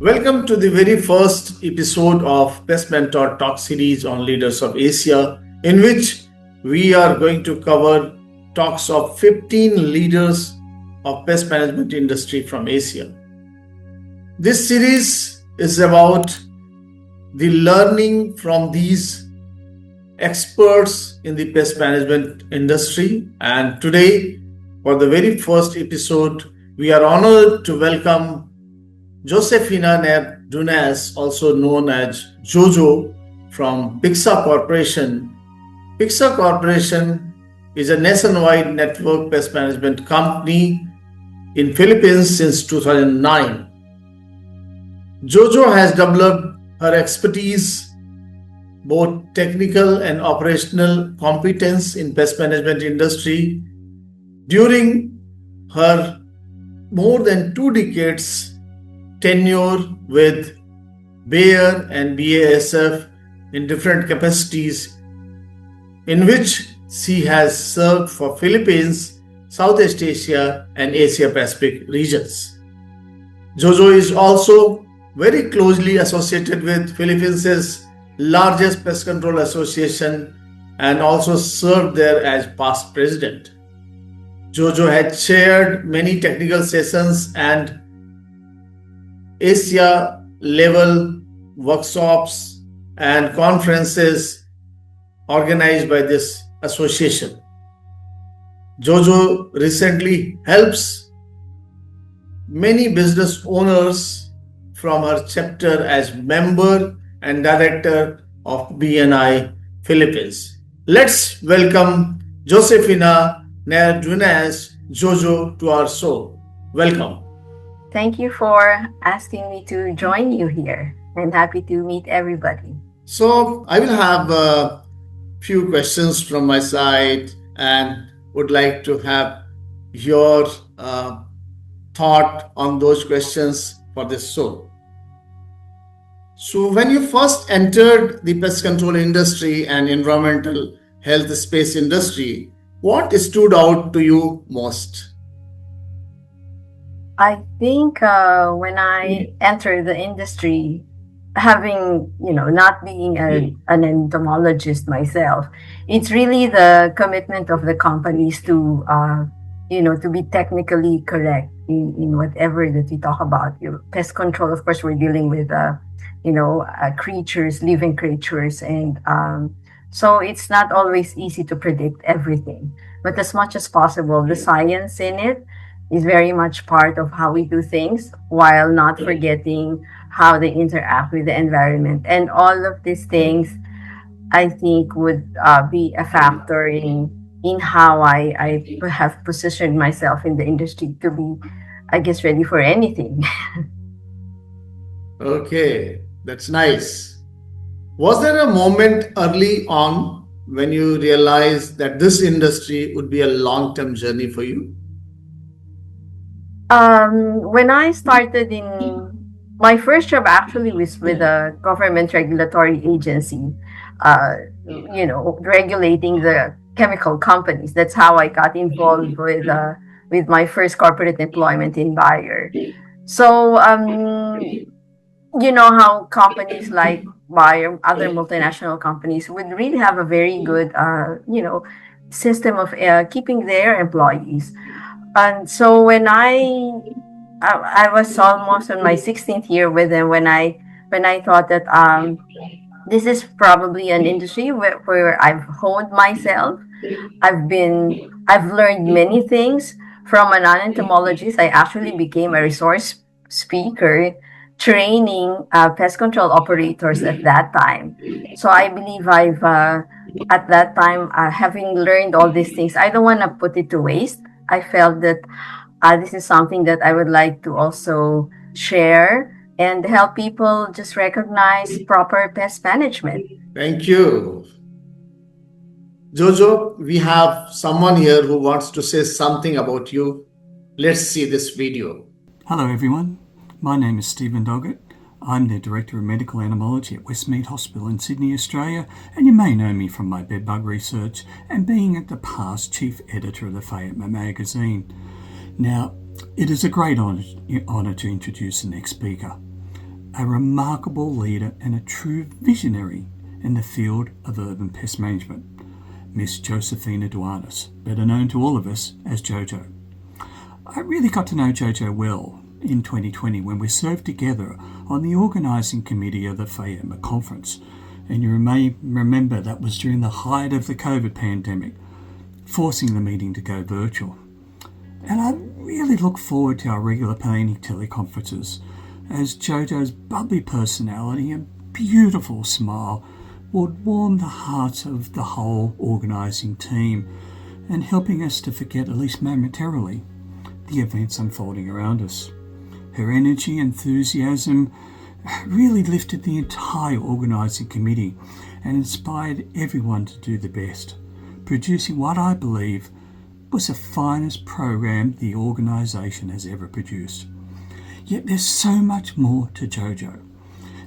Welcome to the very first episode of Pest Mentor Talk series on Leaders of Asia, in which we are going to cover talks of 15 leaders of pest management industry from Asia. This series is about the learning from these experts in the pest management industry. And today, for the very first episode, we are honored to welcome Josefina Duenas, also known as Jojo, from Pixa Corporation. Pixa Corporation is a nationwide network pest management company in Philippines since 2009. Jojo has developed her expertise, both technical and operational competence in pest management industry during her more than 2 decades tenure with Bayer and BASF in different capacities, in which she has served for Philippines, Southeast Asia, and Asia Pacific regions. Jojo is also very closely associated with Philippines' largest pest control association and also served there as past president. Jojo had chaired many technical sessions and Asia level workshops and conferences organized by this association. Jojo recently helps many business owners from her chapter as member and director of BNI Philippines. Let's welcome Josefina Duenas Jojo to our show. Welcome. Thank you for asking me to join you here. I'm happy to meet everybody. So I will have a few questions from my side and would like to have your thought on those questions for this show. So when you first entered the pest control industry and environmental health space industry, what stood out to you most? I think when I entered the industry, having, not being an entomologist myself, it's really the commitment of the companies to, to be technically correct in whatever that we talk about. Pest control, of course, we're dealing with, creatures, living creatures. And so it's not always easy to predict everything. But as much as possible, the science in it is very much part of how we do things, while not forgetting how they interact with the environment. And all of these things, I think, would be a factor in how I have positioned myself in the industry to be, I guess, ready for anything. Okay, that's nice. Was there a moment early on when you realized that this industry would be a long-term journey for you? When I started in my first job, actually was with a government regulatory agency, regulating the chemical companies. That's how I got involved with my first corporate employment in Bayer. So, you know how companies like Bayer, other multinational companies, would really have a very good, system of keeping their employees. And so when I was almost on my 16th year with them when I thought that this is probably an industry where I've honed myself. I've learned many things from a non-entomologist. I actually became a resource speaker training pest control operators at that time. So I believe I've at that time, having learned all these things, I don't want to put it to waste. I felt that this is something that I would like to also share and help people just recognize proper pest management. Thank you. Jojo, we have someone here who wants to say something about you. Let's see this video. Hello everyone, my name is Stephen Doggett. I'm the Director of Medical Entomology at Westmead Hospital in Sydney, Australia, and you may know me from my bedbug research and being at the past Chief Editor of the Fayetteville magazine. Now, it is a great honour to introduce the next speaker. a remarkable leader and a true visionary in the field of urban pest management, Miss Josefina Duenas, better known to all of us as Jojo. I really got to know Jojo well in 2020 when we served together on the organising committee of the FAEMA conference. And you may remember that was during the height of the COVID pandemic, forcing the meeting to go virtual. And I really look forward to our regular planning teleconferences, as Jojo's bubbly personality and beautiful smile would warm the hearts of the whole organising team and helping us to forget, at least momentarily, the events unfolding around us. Her energy and enthusiasm really lifted the entire organising committee and inspired everyone to do the best, producing what I believe was the finest program the organisation has ever produced. Yet there's so much more to Jojo.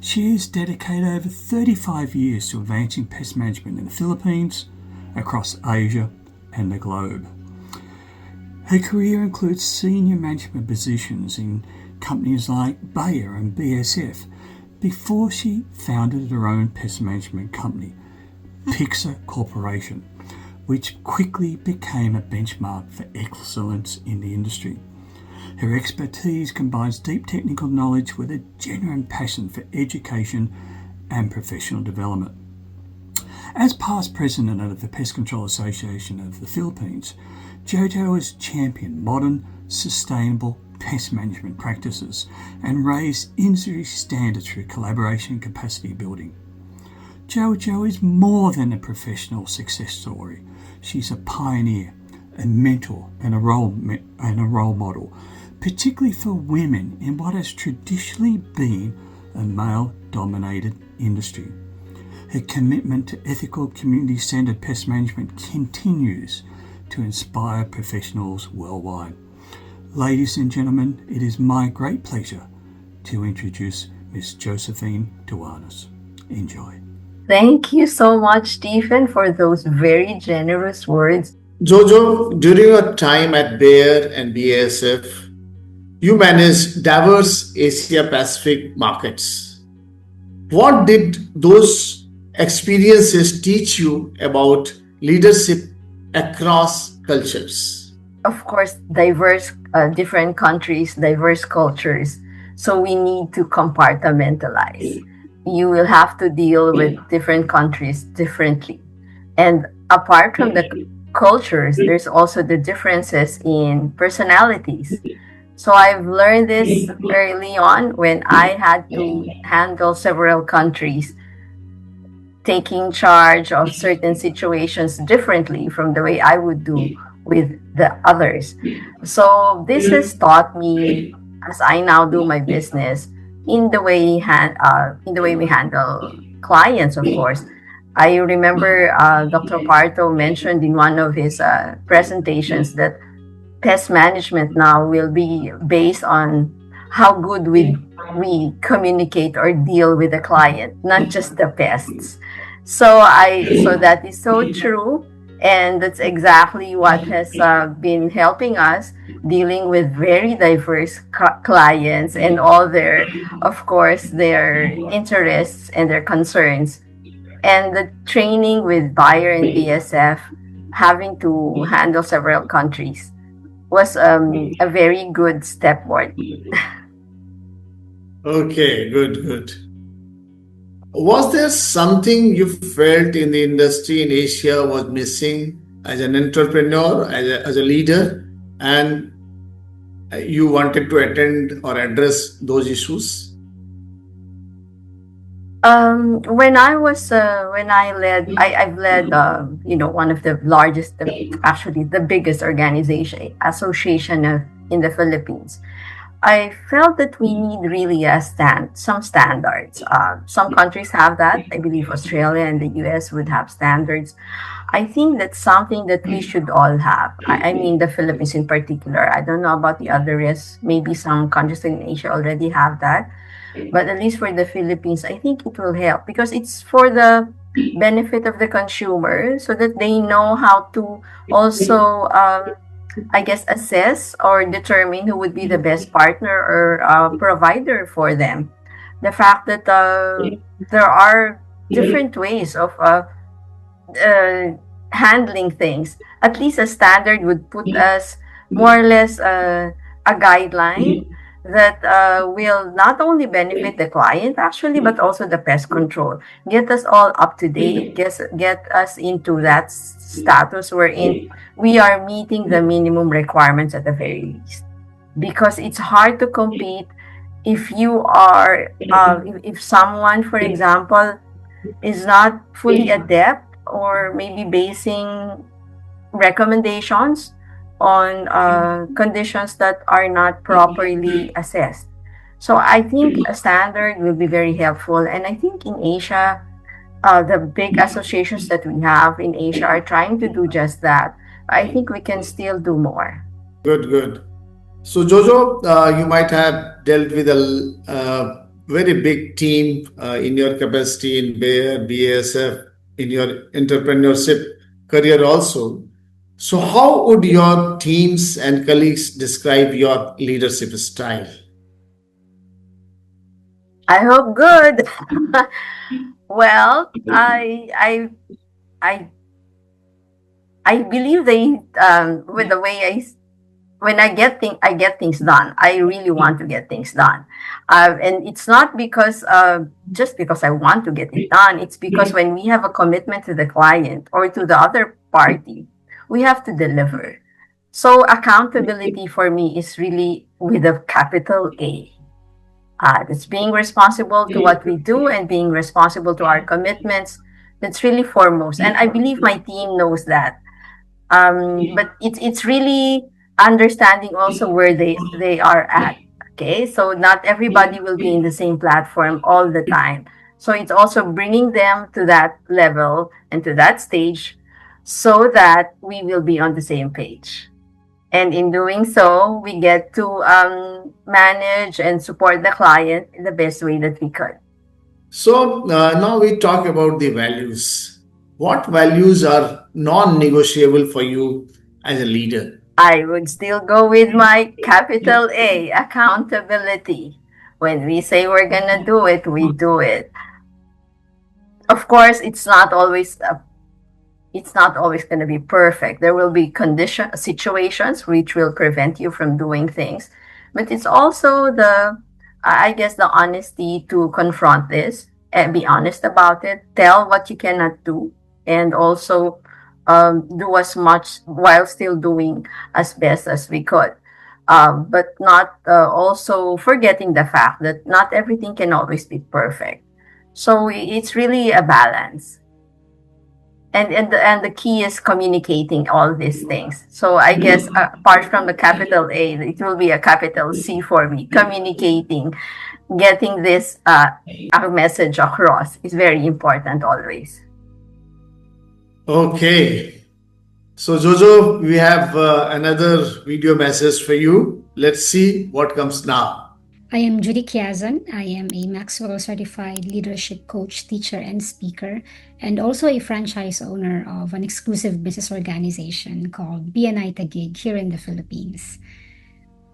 She has dedicated over 35 years to advancing pest management in the Philippines, across Asia and the globe. Her career includes senior management positions in companies like Bayer and BSF before she founded her own pest management company, Pixa Corporation, which quickly became a benchmark for excellence in the industry. Her expertise combines deep technical knowledge with a genuine passion for education and professional development. As past president of the Pest Control Association of the Philippines, Jojo has championed modern, sustainable pest management practices and raised industry standards through collaboration and capacity building. Jojo is more than a professional success story. She's a pioneer, a mentor, and a role model, particularly for women in what has traditionally been a male-dominated industry. Her commitment to ethical, community-centered pest management continues to inspire professionals worldwide. Ladies and gentlemen, it is my great pleasure to introduce Miss Josefina Duenas. Enjoy. Thank you so much, Stephen, for those very generous words. Jojo, during your time at Bayer and BASF, you managed diverse Asia Pacific markets. What did those experiences teach you about leadership across cultures? Of course, diverse, different countries, diverse cultures. So we need to compartmentalize. You will have to deal with different countries differently. And apart from the cultures, there's also the differences in personalities. So I've learned this early on when I had to handle several countries, taking charge of certain situations differently from the way I would do with the others. So this has taught me, as I now do my business, in the way we handle clients, of course. I remember Dr. Parto mentioned in one of his presentations that pest management now will be based on how good we communicate or deal with the client, not just the pests. So that is so true, and that's exactly what has been helping us dealing with very diverse clients and all their, of course, their interests and their concerns. And the training with Bayer and BSF, having to handle several countries, was a very good step forward. Okay, good. Was there something you felt in the industry in Asia was missing as an entrepreneur, as a leader, and you wanted to attend or address those issues? I've led, one of the largest, actually the biggest association in the Philippines. I felt that we need really some standards. Some countries have that. I believe Australia and the US would have standards. I think that's something that we should all have. I mean, the Philippines in particular. I don't know about the other rest. Maybe some countries in Asia already have that. But at least for the Philippines, I think it will help because it's for the benefit of the consumer so that they know how to also, assess or determine who would be the best partner or provider for them. the fact that there are different ways of handling things. At least a standard would put us more or less a guideline that will not only benefit the client actually, but also the pest control. Get us all up to date. Get us into that status wherein we are meeting the minimum requirements at the very least. Because it's hard to compete if you are if someone, for example, is not fully adept or maybe basing recommendations on conditions that are not properly assessed. So I think a standard will be very helpful. And I think in Asia, the big associations that we have in Asia are trying to do just that. I think we can still do more. Good, good. So, Jojo, you might have dealt with a very big team in your capacity in Bayer, BASF, in your entrepreneurship career also. So, how would your teams and colleagues describe your leadership style? I hope good. Well, I I believe they with the way when I get things done. I really want to get things done, and it's not because just because I want to get it done. It's because when we have a commitment to the client or to the other party, we have to deliver. So accountability for me is really with a capital A. That's being responsible to what we do and being responsible to our commitments. That's really foremost, and I believe my team knows that. But it's really understanding also where they are at. Okay, so not everybody will be in the same platform all the time. So it's also bringing them to that level and to that stage so that we will be on the same page. And in doing so, we get to manage and support the client in the best way that we could. So, now we talk about the values. What values are non negotiable for you as a leader? I would still go with my capital A, accountability. When we say we're gonna do it, we do it. Of course, it's not always going to be perfect. There will be condition situations which will prevent you from doing things, but it's also the I guess the honesty to confront this and be honest about it. Tell what you cannot do, and also do as much while still doing as best as we could. But not also forgetting the fact that not everything can always be perfect. So it's really a balance, and the key is communicating all these things. So I guess apart from the capital A, it will be a capital C for me. Communicating, getting this our message across is very important always. Okay. So, Jojo, we have another video message for you. Let's see what comes now. I am Judy Kiazan. I am a Maxwell certified leadership coach, teacher, and speaker, and also a franchise owner of an exclusive business organization called BNI Taguig here in the Philippines.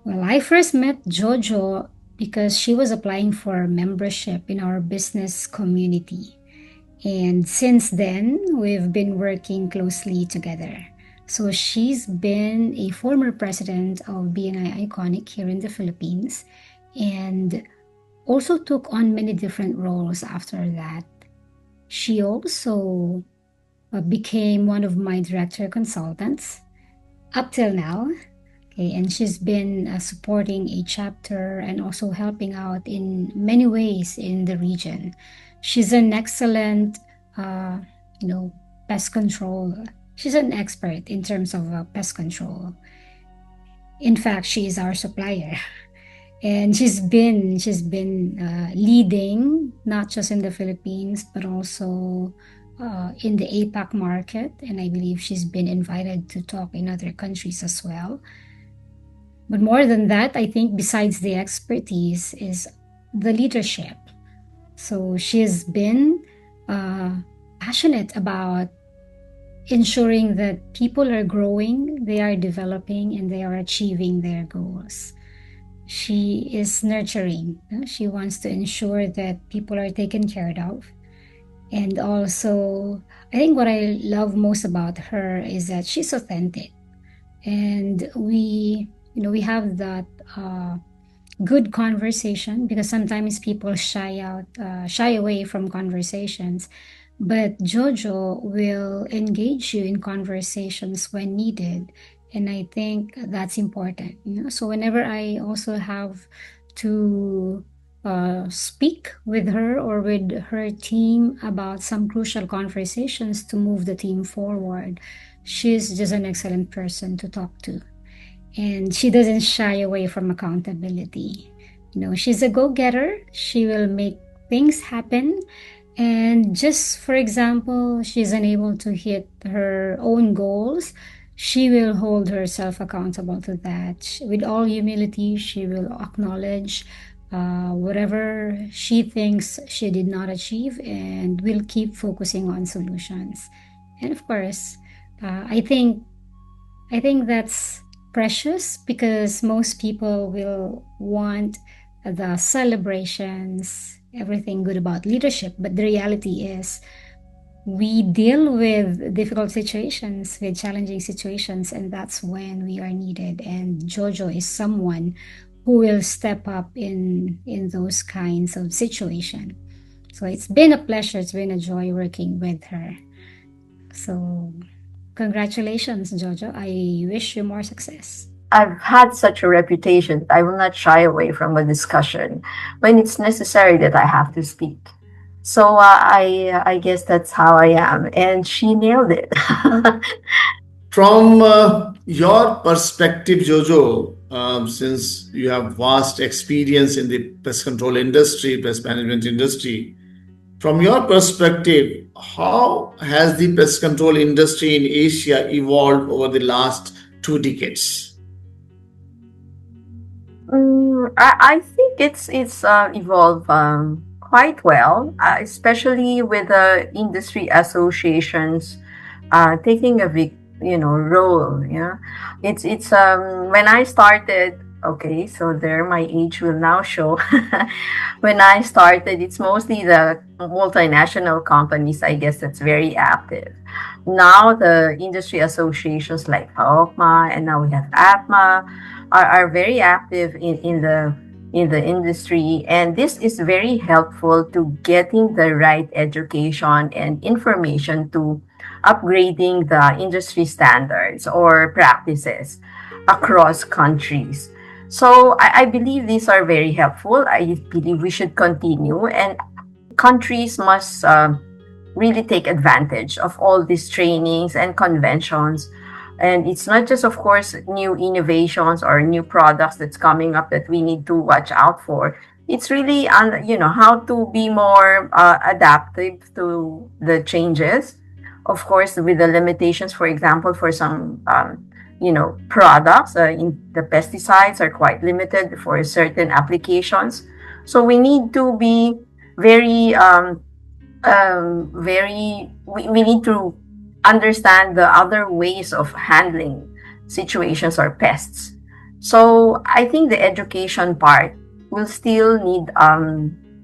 Well, I first met Jojo because she was applying for membership in our business community. And since then, we've been working closely together. So she's been a former president of BNI Iconic here in the Philippines and also took on many different roles after that. She also became one of my director consultants up till now. Okay, and she's been supporting a chapter and also helping out in many ways in the region. She's an excellent, pest control. She's an expert in terms of pest control. In fact, she is our supplier. And she's been leading not just in the Philippines but also in the APAC market, and I believe she's been invited to talk in other countries as well. But more than that, I think besides the expertise is the leadership. So she has been passionate about ensuring that people are growing, they are developing, and they are achieving their goals. She is nurturing. She wants to ensure that people are taken care of. And also, I think what I love most about her is that she's authentic. And we have that good conversation, because sometimes people shy away from conversations, but Jojo will engage you in conversations when needed, and I think that's important. So whenever I also have to speak with her or with her team about some crucial conversations to move the team forward, she's just an excellent person to talk to, and she doesn't shy away from accountability. She's a go-getter. She will make things happen. And just for example, she's unable to hit her own goals, she will hold herself accountable to that. With all humility, she will acknowledge whatever she thinks she did not achieve, and will keep focusing on solutions. And of course, I think that's precious, because most people will want the celebrations, everything good about leadership. But the reality is, we deal with difficult situations, with challenging situations, and that's when we are needed. And Jojo is someone who will step up in those kinds of situation. So it's been a pleasure, it's been a joy working with her. So congratulations, Jojo. I wish you more success. I've had such a reputation that I will not shy away from a discussion when it's necessary that I have to speak. So I guess that's how I am, and she nailed it. From your perspective, Jojo, since you have vast experience in the pest control industry, pest management industry, from your perspective, how has the pest control industry in Asia evolved over the last 2 decades? I think it's evolved quite well, especially with the industry associations taking a big role. Yeah, it's when I started. Okay, so there my age will now show. When I started, it's mostly the multinational companies, I guess, that's very active. Now the industry associations like PAOKMA, and now we have APMA, are very active in the industry, and this is very helpful to getting the right education and information to upgrading the industry standards or practices across countries. So I believe these are very helpful. I believe we should continue, and countries must really take advantage of all these trainings and conventions. And it's not just, of course, new innovations or new products that's coming up that we need to watch out for. It's really on, how to be more adaptive to the changes. Of course, with the limitations, for example, for some, products, in the pesticides are quite limited for certain applications. So we need to be very we need to understand the other ways of handling situations or pests. So I think the education part will still need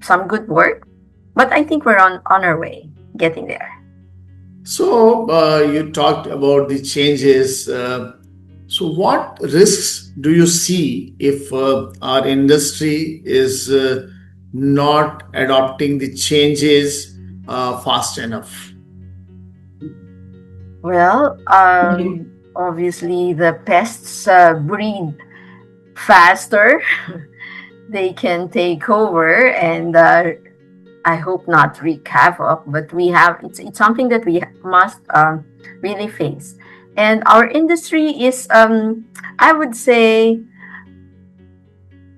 some good work, but I think we're on our way getting there. So, you talked about the changes. So, what risks do you see if our industry is not adopting the changes fast enough? Well, obviously the pests breed faster. They can take over, and I hope not wreak havoc, but it's something that we must really face. And our industry is, I would say,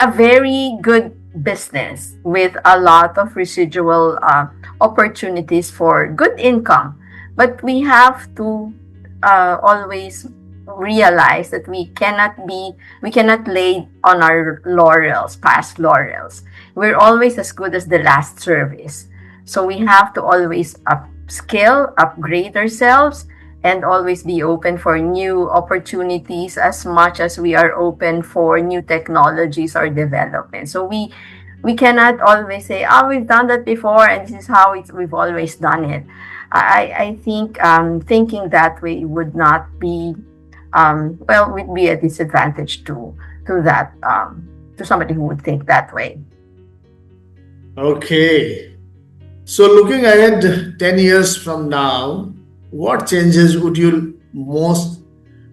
a very good business with a lot of residual opportunities for good income. But we have to always realize that we cannot lay on our laurels, past laurels. We're always as good as the last service. So we have to always upskill, upgrade ourselves, and always be open for new opportunities as much as we are open for new technologies or development. So we cannot always say, oh, we've done that before and this is how we've always done it. I think thinking that way would not be, would be a disadvantage to that, to somebody who would think that way. Okay. So, looking ahead 10 years from now, what changes would you most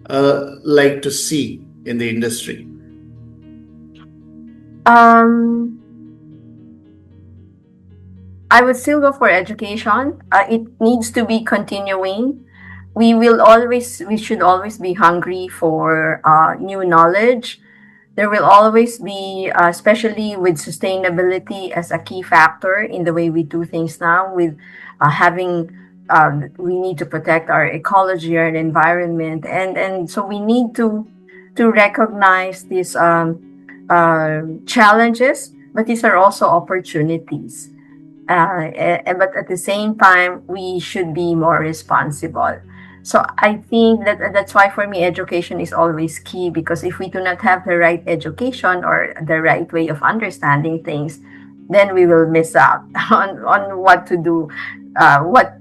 like to see in the industry? Um, I would still go for education. It needs to be continuing. We should always be hungry for new knowledge. There will always be, especially with sustainability as a key factor in the way we do things now, with having, we need to protect our ecology, our environment, and so we need to recognize these challenges, but these are also opportunities. But at the same time, we should be more responsible. So I think that's why for me education is always key, because if we do not have the right education or the right way of understanding things, then we will miss out on what to do, what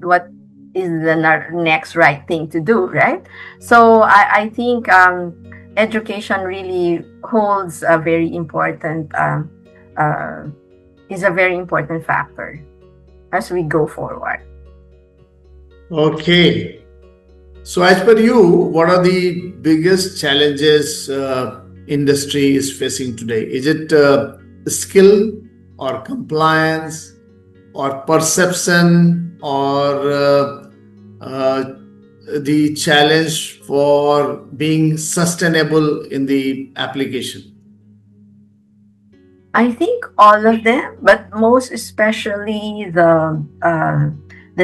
is the next right thing to do, right? So I think education really holds a very important uh, is a very important factor as we go forward. Okay. So, as per you, what are the biggest challenges industry is facing today? Is it skill or compliance or perception or the challenge for being sustainable in the application? I think all of them, but most especially the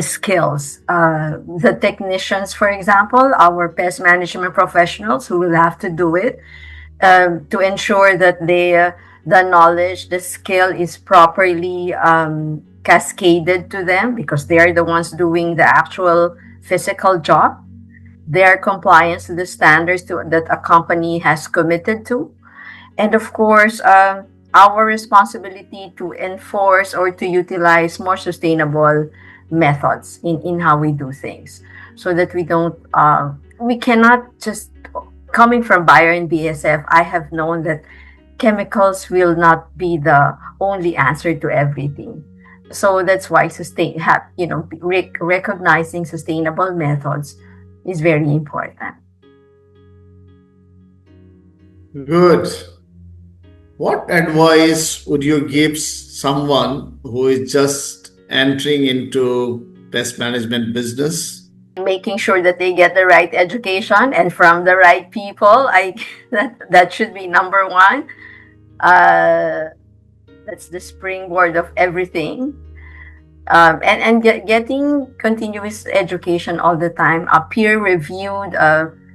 skills. The technicians, for example, our pest management professionals who will have to do it, to ensure that the knowledge, the skill is properly cascaded to them, because they are the ones doing the actual physical job. Their compliance to the standards that a company has committed to, and of course, our responsibility to enforce or to utilize more sustainable methods in how we do things, so that we don't, we cannot just, coming from Bayer and BSF, I have known that chemicals will not be the only answer to everything. So that's why recognizing sustainable methods is very important. Good. What advice would you give someone who is just entering into pest management business? Making sure that they get the right education and from the right people. That should be number one. That's the springboard of everything. Getting continuous education all the time, peer reviewed.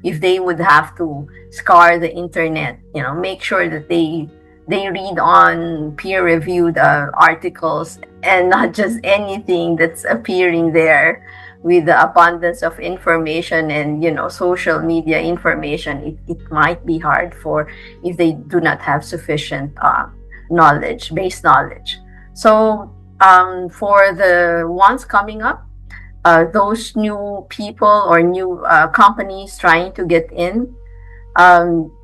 If they would have to scour the internet, make sure that they read on peer reviewed articles, and not just anything that's appearing there. With the abundance of information and social media information, it might be hard for, if they do not have sufficient base knowledge. So for the ones coming up, those new people or new companies trying to get in,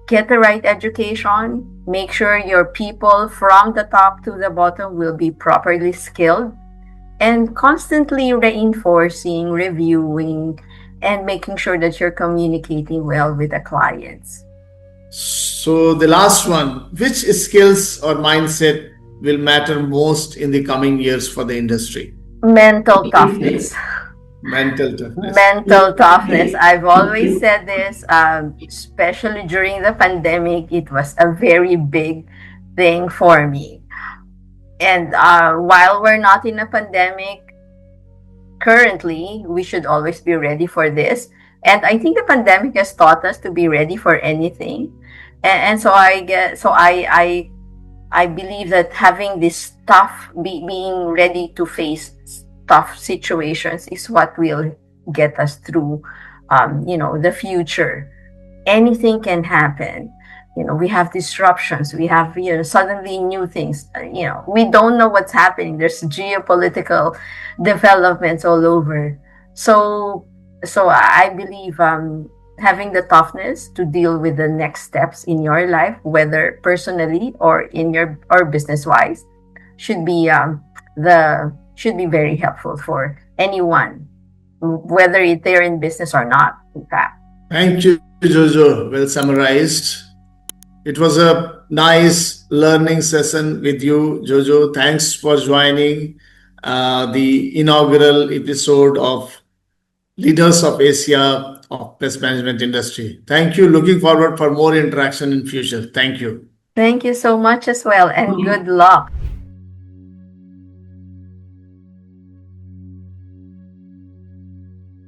get the right education. Make sure your people from the top to the bottom will be properly skilled, and constantly reinforcing, reviewing, and making sure that you're communicating well with the clients. So, the last one, which skills or mindset will matter most in the coming years for the industry? Mental toughness. Mental toughness. Mental toughness. I've always said this, especially during the pandemic, it was a very big thing for me. And while we're not in a pandemic currently, we should always be ready for this. And I think the pandemic has taught us to be ready for anything. And so I believe that having this being ready to face tough situations is what will get us through the future. Anything can happen. We have disruptions. We have, suddenly new things. We don't know what's happening. There's geopolitical developments all over. So, so I believe having the toughness to deal with the next steps in your life, whether personally or in your or business wise, should be the should be very helpful for anyone, whether they're in business or not. In fact. Thank you, Jojo. Well summarized. It was a nice learning session with you, Jojo. Thanks for joining the inaugural episode of Leaders of Asia of Pest Management Industry. Thank you. Looking forward for more interaction in future. Thank you. Thank you so much as well, and good luck.